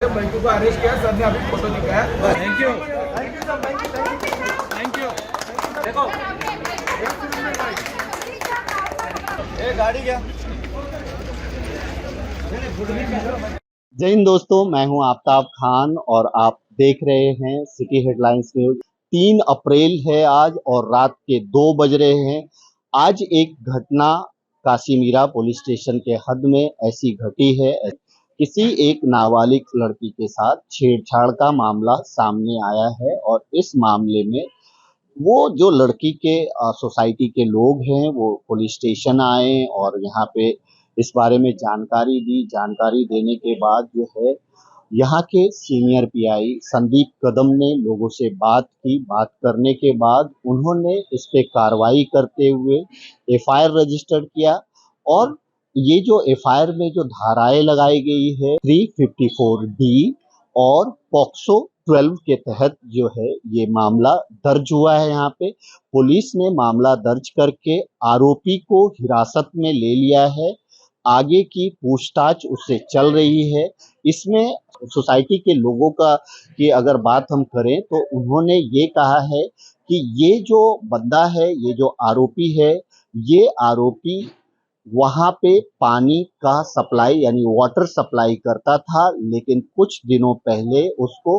बंटू को अरेस्ट किया सर ने, अभी फोटो दिखाया। Thank you sir, thank you. देखो ये गाड़ी क्या? जय हिंद दोस्तों, मैं हूं आफ्ताब खान और आप देख रहे हैं सिटी हेडलाइंस न्यूज। 3 अप्रैल है आज और रात के 2 बज रहे हैं। आज एक घटना काशीमीरा पुलिस स्टेशन के हद में ऐसी घटी है। किसी एक नाबालिग लड़की के साथ छेड़छाड़ का मामला सामने आया है और इस मामले में वो जो लड़की के सोसाइटी के लोग हैं वो पुलिस स्टेशन आए और यहाँ पे इस बारे में जानकारी दी। जानकारी देने के बाद जो है यहाँ के सीनियर पीआई संदीप कदम ने लोगों से बात की। बात करने के बाद उन्होंने इस पे कार्रवाई करते हुए एफआईआर रजिस्टर किया और ये जो एफआईआर में जो धाराएं लगाई गई है 354 डी और पॉक्सो 12 के तहत जो है ये मामला दर्ज हुआ है। यहाँ पे पुलिस ने मामला दर्ज करके आरोपी को हिरासत में ले लिया है। आगे की पूछताछ उससे चल रही है। इसमें सोसाइटी के लोगों का की अगर बात हम करें तो उन्होंने ये कहा है कि ये जो बंदा है, ये जो आरोपी है, ये आरोपी वहां पे पानी का सप्लाई यानी वाटर सप्लाई करता था, लेकिन कुछ दिनों पहले उसको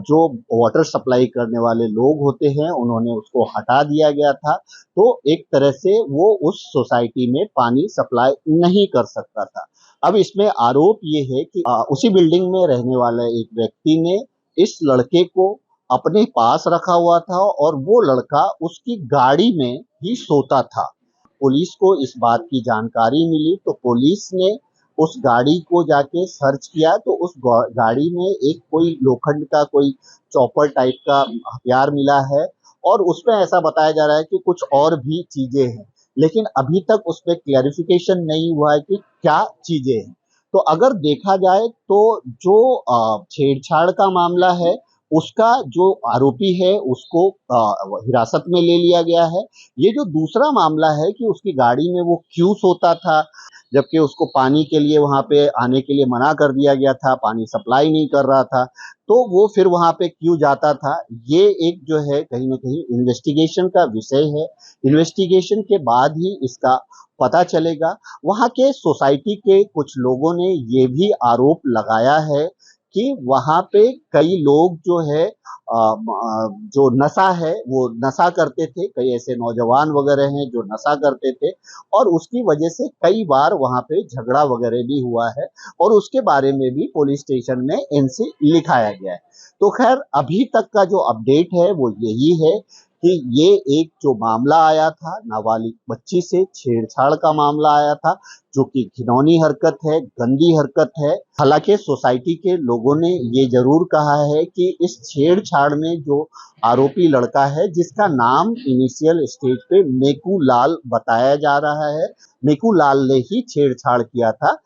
जो वाटर सप्लाई करने वाले लोग होते हैं उन्होंने उसको हटा दिया गया था। तो एक तरह से वो उस सोसाइटी में पानी सप्लाई नहीं कर सकता था। अब इसमें आरोप ये है कि उसी बिल्डिंग में रहने वाले एक व्यक्ति ने इस लड़के को अपने पास रखा हुआ था और वो लड़का उसकी गाड़ी में ही सोता था। पुलिस को इस बात की जानकारी मिली तो पुलिस ने उस गाड़ी को जाके सर्च किया तो उस गाड़ी में एक कोई लोखंड का कोई चॉपर टाइप का हथियार मिला है और उसमें ऐसा बताया जा रहा है कि कुछ और भी चीजें हैं, लेकिन अभी तक उस पर क्लैरिफिकेशन नहीं हुआ है कि क्या चीजें हैं। तो अगर देखा जाए तो जो छेड़छाड़ का मामला है उसका जो आरोपी है उसको हिरासत में ले लिया गया है। ये जो दूसरा मामला है कि उसकी गाड़ी में वो क्यों सोता था जबकि उसको पानी के लिए वहां पे आने के लिए मना कर दिया गया था, पानी सप्लाई नहीं कर रहा था, तो वो फिर वहां पे क्यों जाता था, ये एक जो है कहीं ना कहीं इन्वेस्टिगेशन का विषय है। इन्वेस्टिगेशन के बाद ही इसका पता चलेगा। वहां के सोसाइटी के कुछ लोगों ने ये भी आरोप लगाया है कि वहां पे कई लोग जो है जो नशा है वो नशा करते थे। कई ऐसे नौजवान वगैरह हैं जो नशा करते थे और उसकी वजह से कई बार वहां पे झगड़ा वगैरह भी हुआ है और उसके बारे में भी पुलिस स्टेशन में एनसी लिखाया गया है। तो खैर अभी तक का जो अपडेट है वो यही है कि ये एक जो मामला आया था नाबालिग बच्ची से छेड़छाड़ का मामला आया था जो कि घिनौनी हरकत है, गंदी हरकत है। हालांकि सोसाइटी के लोगों ने ये जरूर कहा है कि इस छेड़छाड़ में जो आरोपी लड़का है जिसका नाम इनिशियल स्टेज पे मेकू लाल बताया जा रहा है, मेकू लाल ने ही छेड़छाड़ किया था।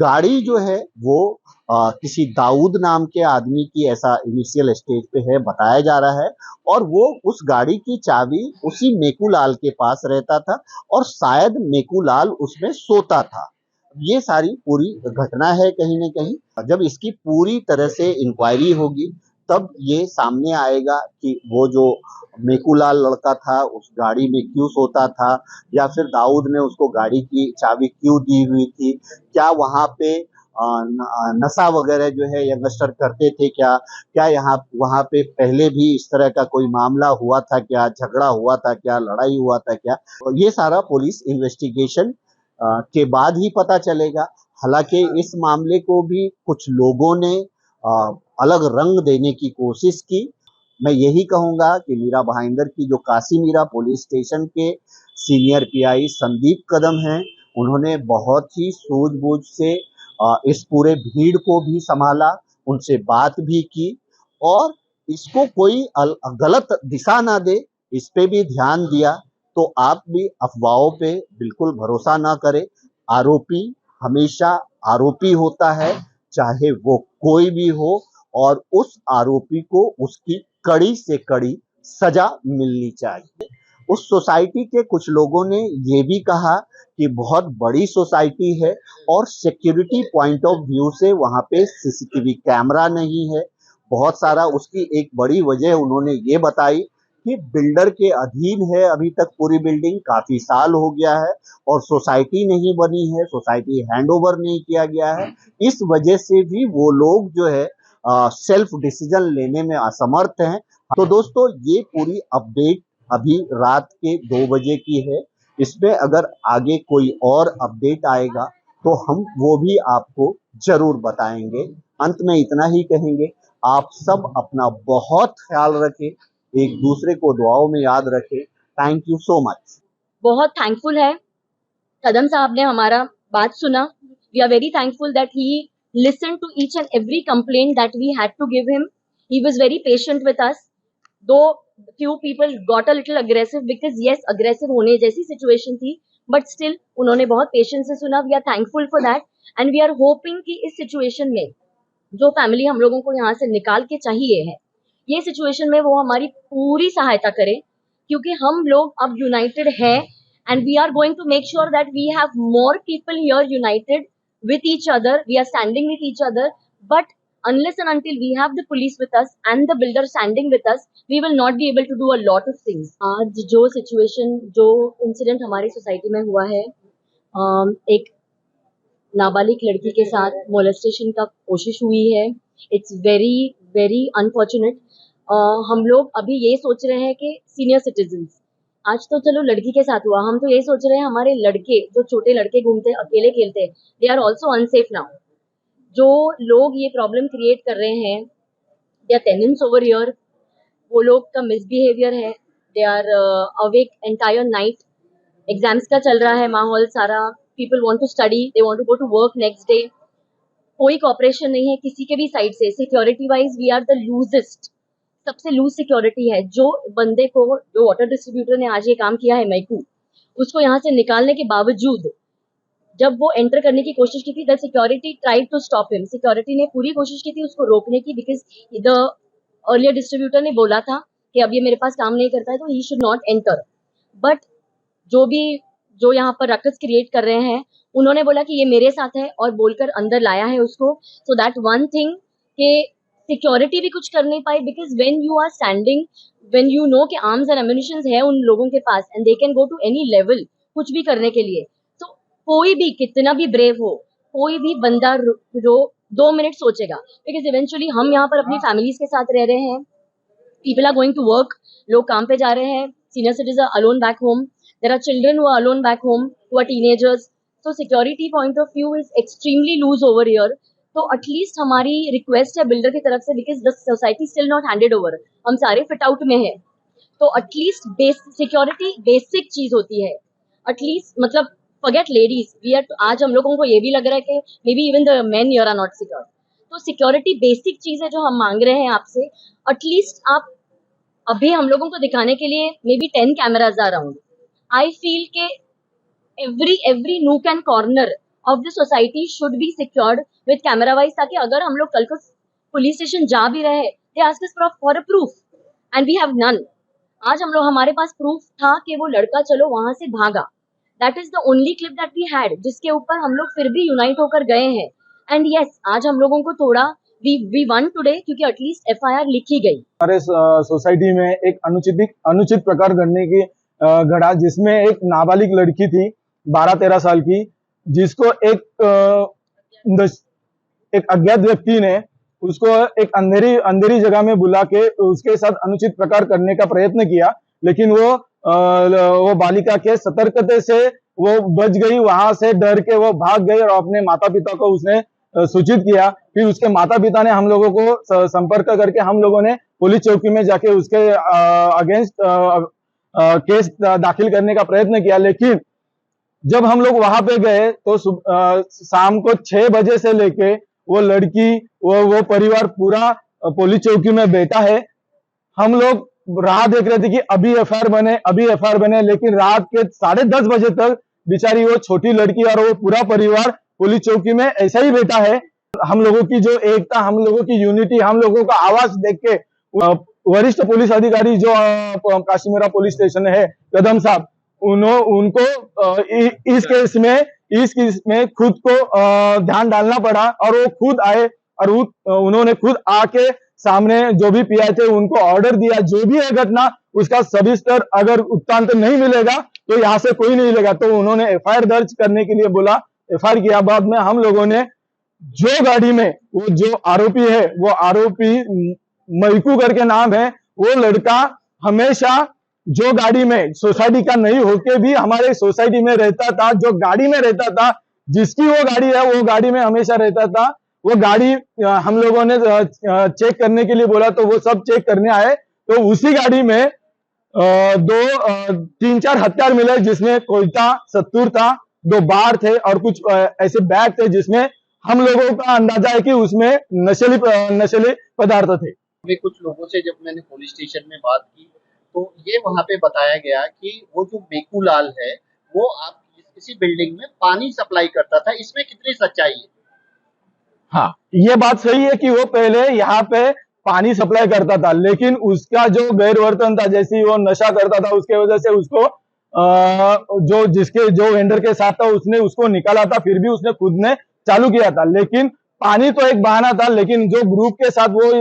गाड़ी जो है वो किसी दाऊद नाम के आदमी की ऐसा इनिशियल स्टेज पे है बताया जा रहा है और वो उस गाड़ी की चाबी उसी मेकू लाल के पास रहता था और शायद मेकू लाल उसमें सोता था। ये सारी पूरी घटना है कहीं न कहीं। जब इसकी पूरी तरह से इंक्वायरी होगी तब ये सामने आएगा कि वो जो मेकूलाल लड़का था उस गाड़ी में क्यों सोता था या फिर दाऊद ने उसको गाड़ी की चाबी क्यों दी हुई थी। क्या वहां पे नशा वगैरह जो है यंगस्टर करते थे, क्या क्या यहाँ वहां पे पहले भी इस तरह का कोई मामला हुआ था, क्या झगड़ा हुआ था, क्या लड़ाई हुआ था, क्या और ये सारा पुलिस इन्वेस्टिगेशन के बाद ही पता चलेगा। हालांकि इस मामले को भी कुछ लोगों ने अलग रंग देने की कोशिश की। मैं यही कहूंगा कि मीरा भाईंदर की जो काशीमीरा पुलिस स्टेशन के सीनियर पीआई संदीप कदम हैं, उन्होंने बहुत ही सूझबूझ से इस पूरे भीड़ को भी संभाला, उनसे बात भी की और इसको कोई गलत दिशा ना दे इस पे भी ध्यान दिया। तो आप भी अफवाहों पे बिल्कुल भरोसा ना करें। आरोपी हमेशा आरोपी होता है, चाहे वो कोई भी हो, और उस आरोपी को उसकी कड़ी से कड़ी सजा मिलनी चाहिए। उस सोसाइटी के कुछ लोगों ने ये भी कहा कि बहुत बड़ी सोसाइटी है और सिक्योरिटी पॉइंट ऑफ व्यू से वहां पे सीसीटीवी कैमरा नहीं है। बहुत सारा उसकी एक बड़ी वजह उन्होंने ये बताई कि बिल्डर के अधीन है अभी तक पूरी बिल्डिंग, काफी साल हो गया है और सोसाइटी नहीं बनी है, सोसाइटी हैंडओवर नहीं किया गया है। इस वजह से भी वो लोग जो है सेल्फ डिसीजन लेने में असमर्थ हैं। तो दोस्तों ये पूरी अपडेट अभी रात के 2 बजे की है। इसमें अगर आगे कोई और अपडेट आएगा तो हम वो भी आपको जरूर बताएंगे। अंत में इतना ही कहेंगे, आप सब अपना बहुत ख्याल रखें, एक दूसरे को दुआओं में याद रखें। Thank you so much. बहुत थैंकफुल है कदम साहब ने हमारा बात सुना। We are very thankful that he listened to each and every complaint that we had to give him. He was very patient with us, though few people got a little aggressive because yes, aggressive होने जैसी situation थी, but still उन्होंने बहुत patience से सुना। We are thankful for that and we are hoping कि इस situation में जो फैमिली हम लोगों को यहाँ से निकाल के चाहिए है, ये सिचुएशन में वो हमारी पूरी सहायता करे, क्योंकि हम लोग अब यूनाइटेड हैं and we are going to make sure that we have more people here united with each other. We are standing with each other, but unless and until we have the police with us and the builder standing with us, we will not be able to do a lot of things. आज जो situation, जो incident हमारी society में हुआ है, एक नाबालिग लड़की के साथ मोलेस्टेशन का कोशिश हुई है। It's very very unfortunate. हम लोग अभी ये सोच रहे हैं कि सीनियर सिटीजन्स, आज तो चलो लड़की के साथ हुआ, हम तो ये सोच रहे हैं हमारे लड़के, जो छोटे लड़के घूमते अकेले खेलते, they are also unsafe now. जो लोग ये प्रॉब्लम क्रिएट कर रहे हैं, they are tenants over here, वो लोग का मिसबिहेवियर है। They are awake entire night, exams का चल रहा है माहौल सारा, people want to study, they want to go to work next day. कोई कॉपरेशन नहीं है किसी के भी साइड से। Security wise we are the loosest, सबसे लूज सिक्योरिटी है। जो बंदे को, जो वाटर डिस्ट्रीब्यूटर ने आज ये काम किया है मैकू, उसको यहाँ से निकालने के बावजूद जब वो एंटर करने की कोशिश की थी, the security tried to stop him. Security ने पूरी कोशिश की थी उसको रोकने की, बिकॉज द अर्लियर डिस्ट्रीब्यूटर ने बोला था कि अब ये मेरे पास काम नहीं करता है तो he should not enter. But जो यहाँ पर रकस क्रिएट कर रहे हैं, उन्होंने बोला कि ये मेरे साथ है और बोलकर अंदर लाया है उसको। सो दैट वन थिंग कि सिक्योरिटी भी कुछ कर नहीं पाई, because when you are standing, when you know कि आर्म्स एंड एम्युनिशंस है उन लोगों के पास and they can go to any level कुछ भी करने के लिए, तो कोई भी कितना भी ब्रेव हो, कोई भी बंदा जो 2 मिनट सोचेगा, बिकॉज इवेंचुअली हम यहाँ पर अपनी फैमिलीज के साथ रह रहे हैं, people are going to work, लोग काम पे जा रहे हैं, senior citizen are alone back home, there are children who are alone back home, who are teenagers. So security point of view is extremely loose over here. तो at least हमारी request है builder की तरफ से, because the society still not handed over, हम सारे fit out में है, तो एटलीस्ट सिक्योरिटी बेसिक चीज होती है। एटलीस्ट मतलब फॉरगेट लेडीज, वी आर, आज हम लोगों को ये भी लग रहा है कि maybe even the men here are not secure. तो सिक्योरिटी बेसिक चीज है जो हम मांग रहे हैं आपसे। एटलीस्ट आप अभी हम लोगों को दिखाने के लिए maybe 10 cameras are around. I feel के every nook and corner of the society should be secured with camera wise, ताकि अगर हम लोग कल को पुलिस स्टेशन जा भी रहे, they ask us for a proof and we have none. आज हम लोग, हमारे पास प्रूफ था कि वो लड़का चलो वहां से भागा, that is the only clip that we had, जिसके ऊपर हम लोग फिर भी यूनाइट होकर गए हैं। एंड yes, आज हम लोगों को थोड़ा we won today क्योंकि एटलीस्ट FIR लिखी गई। हमारे सोसाइटी में एक अनुचित प्रकार घटने की घड़ा, जिसमें एक नाबालिग लड़की थी 12-13 साल की, जिसको एक अज्ञात व्यक्ति ने उसको एक अंधेरी जगह में बुला के उसके साथ अनुचित प्रकार करने का प्रयत्न किया, लेकिन वो बालिका के सतर्कता से वो बच गई। वहां से डर के वो भाग गई और अपने माता पिता को उसने सूचित किया। फिर उसके माता पिता ने हम लोगों को संपर्क करके हम लोगों ने पुलिस चौकी में जाके उसके अगेंस्ट केस दाखिल करने का प्रयत्न किया। लेकिन जब हम लोग वहां पे गए तो शाम को 6 बजे से लेके वो लड़की, वो परिवार पूरा पुलिस चौकी में बैठा है। हम लोग राह देख रहे थे कि अभी एफआईआर बने, लेकिन रात के 10:30 बजे तक बेचारी वो छोटी लड़की और वो पूरा परिवार पुलिस चौकी में ऐसा ही बैठा है। हम लोगों की जो एकता, हम लोगों की यूनिटी, हम लोगों का आवाज देख के वरिष्ठ पुलिस अधिकारी जो काशीमेरा पुलिस स्टेशन है कदम साहब, उनको इस केस में खुद को ध्यान डालना पड़ा और वो खुद आए और उन्होंने खुद आके सामने जो भी पीआई थे उनको ऑर्डर दिया, जो भी है घटना उसका सविस्तर अगर वृत्तांत नहीं मिलेगा तो यहाँ से कोई नहीं लेगा। तो उन्होंने एफआईआर दर्ज करने के लिए बोला, एफआईआर किया। बाद में हम लोगों ने जो गाड़ी में वो जो आरोपी है, वो आरोपी मैकू करके नाम है, वो लड़का हमेशा जो गाड़ी में सोसाइटी का नहीं होके भी हमारे सोसाइटी में रहता था, जो गाड़ी में रहता था, जिसकी वो गाड़ी है वो गाड़ी में हमेशा रहता था। वो गाड़ी हम लोगों ने चेक करने के लिए बोला तो वो सब चेक करने आए, तो उसी गाड़ी में तीन चार हथियार मिले, जिसमें कोयता, सत्तूर था, 2 बार थे और कुछ ऐसे बैग थे जिसमें हम लोगों का अंदाजा है कि उसमें नशीले पदार्थ थे। में कुछ लोगों से जब मैंने पुलिस स्टेशन में बात की तो ये वहां पे बताया गया कि वो जो मेकू लाल है वो आप किसी बिल्डिंग में पानी सप्लाई करता था। इसमें कितनी सच्चाई है? हाँ, ये बात सही है कि वो पहले यहाँ पे पानी सप्लाई करता था, लेकिन उसका जो गैरवर्तन था, जैसे वो नशा करता था, उसके वजह से उसको जो वेंडर के साथ था उसने उसको निकाला था, फिर भी उसने खुद ने चालू किया था। लेकिन पानी तो एक बहाना था, लेकिन जो ग्रुप के साथ वो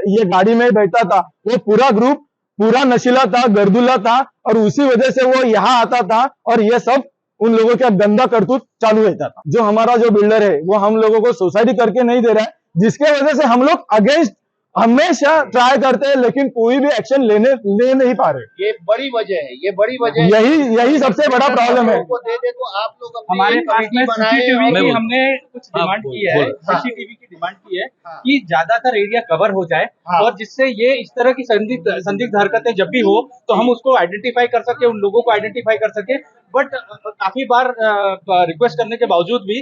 ये गाड़ी में बैठा था, वो पूरा ग्रुप पूरा नशीला था, गर्दुला था, और उसी वजह से वो यहाँ आता था और ये सब उन लोगों का गंदा करतूत चालू रहता था। जो हमारा जो बिल्डर है वो हम लोगों को सोसाइटी करके नहीं दे रहा है, जिसके वजह से हम लोग अगेंस्ट हमेशा ट्राई करते हैं, लेकिन कोई भी एक्शन ले नहीं पा रहे। ये बड़ी वजह है, ये बड़ी वजह है। यही सबसे बड़ा प्रॉब्लम है। दे दे तो आप लोग हमारे पास में सीसीटीवी की हमने कुछ डिमांड की है, हाँ। सीसीटीवी की डिमांड की है हाँ। कि ज्यादातर एरिया कवर हो जाए, हाँ। और जिससे ये इस तरह की संदिग्ध हरकतें जब भी हो तो हम उसको आइडेंटिफाई कर सके, उन लोगों को आइडेंटिफाई कर सके। बट काफी बार रिक्वेस्ट करने के बावजूद भी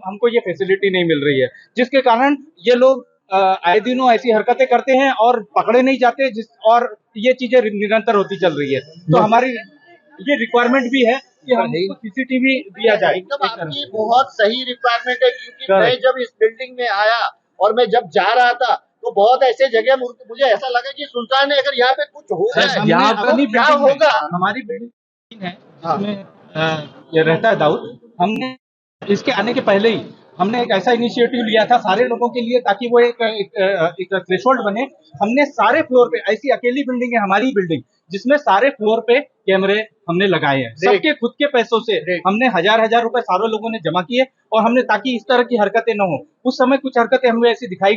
हमको ये फैसिलिटी नहीं मिल रही है, जिसके कारण ये लोग आए दिनों ऐसी हरकतें करते हैं और पकड़े नहीं जाते, और ये चीजें निरंतर होती चल रही है। तो हमारी ये रिक्वायरमेंट भी है कि हमको सीसीटीवी दिया जाए। एकदम आपकी बहुत सही रिक्वायरमेंट है, क्योंकि मैं जब इस बिल्डिंग में आया और मैं जब जा रहा था तो बहुत ऐसे जगह मुझे ऐसा लगा कि सुल्तान है, अगर यहाँ पे कुछ हो जाए यहाँ तो क्या होगा। हमारी बिल्डिंग है जिसमें ये रहता है दाऊद। हमने इसके आने के पहले ही हमने एक ऐसा इनिशिएटिव लिया था सारे लोगों के लिए, ताकि वो एक थ्रेशोल्ड बने। हमने सारे फ्लोर पे, ऐसी अकेली बिल्डिंग है हमारी बिल्डिंग जिसमें सारे फ्लोर पे कैमरे हमने लगाए हैं, सबके खुद के पैसों से। हमने हजार रुपए सारे लोगों ने जमा किए, और हमने, ताकि इस तरह की हरकतें न हो। उस समय कुछ हरकतें हमें ऐसी दिखाई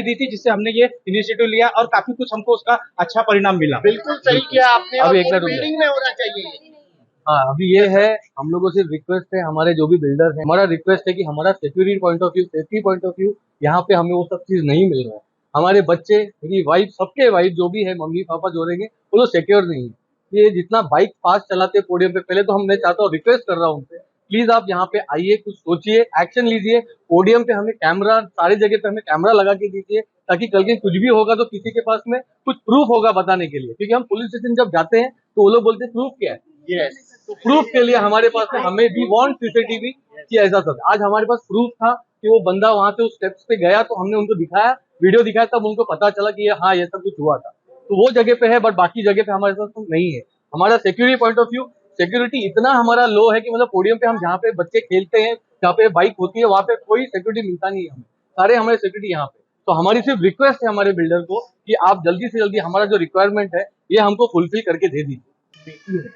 दी थी जिससे हमने ये इनिशिएटिव लिया, और काफी कुछ हमको उसका अच्छा परिणाम मिला। बिल्कुल सही किया आपने। अभी और एक बिल्डिंग में होना चाहिए। हाँ, अभी ये है, हम लोगों से रिक्वेस्ट है, हमारे जो भी बिल्डर है, हमारा रिक्वेस्ट है कि हमारा security point of view, safety point of view, यहाँ पे हमें वो सब चीज नहीं मिल रहा है। हमारे बच्चे, मेरी वाइफ, सबके वाइफ जो भी है, मम्मी पापा जो रहेंगे, वो लोग सिक्योर नहीं है। ये जितना बाइक फास्ट चलाते पोडियम पे, पहले तो हम, मैं चाहता हूँ, रिक्वेस्ट कर रहा हूँ उनसे, प्लीज आप यहाँ पे आइए, कुछ सोचिए, एक्शन लीजिए। पोडियम पे हमें कैमरा, सारी जगह पे हमें कैमरा लगा के दीजिए, ताकि कल के कुछ भी होगा तो किसी के पास में कुछ प्रूफ होगा बताने के लिए। क्योंकि हम पुलिस स्टेशन जब जाते हैं तो वो लोग बोलते हैं प्रूफ क्या है। यस, तो प्रूफ के लिए हमारे पास में, हमें भी वांट सीसीटीवी कि ऐसा सब। आज हमारे पास प्रूफ था कि वो बंदा वहां से उस स्टेप्स पे गया, तो हमने उनको दिखाया, वीडियो दिखाया, तब उनको पता चला कि हाँ ये सब कुछ हुआ था। तो वो जगह पे है, बट बाकी जगह पे हमारे पास नहीं है। हमारा security point of view, security इतना हमारा लो है कि मतलब पोडियम पे हम जहाँ पे बच्चे खेलते हैं, जहाँ पे बाइक होती है, वहाँ पे कोई सिक्योरिटी मिलता नहीं है हमें, सारे हमारे सिक्योरिटी यहाँ पे। तो हमारी सिर्फ रिक्वेस्ट है हमारे बिल्डर को कि आप जल्दी से जल्दी हमारा जो रिक्वायरमेंट है ये हमको फुलफिल करके दे दीजिए।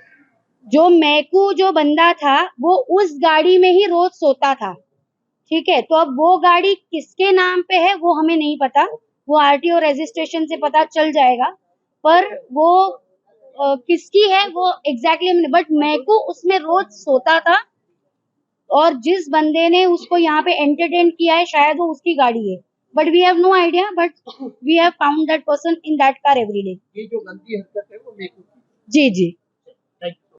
जो मैकू जो बंदा था वो उस गाड़ी में ही रोज सोता था, ठीक है। तो अब वो गाड़ी किसके नाम पे है वो हमें नहीं पता, वो आरटीओ रजिस्ट्रेशन से पता चल जाएगा, पर वो किसकी है वो एग्जैक्टली हमने, बट मैकू उसमें रोज सोता था, और जिस बंदे ने उसको यहाँ पे एंटरटेन किया है शायद वो उसकी गाड़ी है, but we have no idea, but we have found that person in that car every day. ये जो गंदी हरकत है वो मेकू की। जी जी।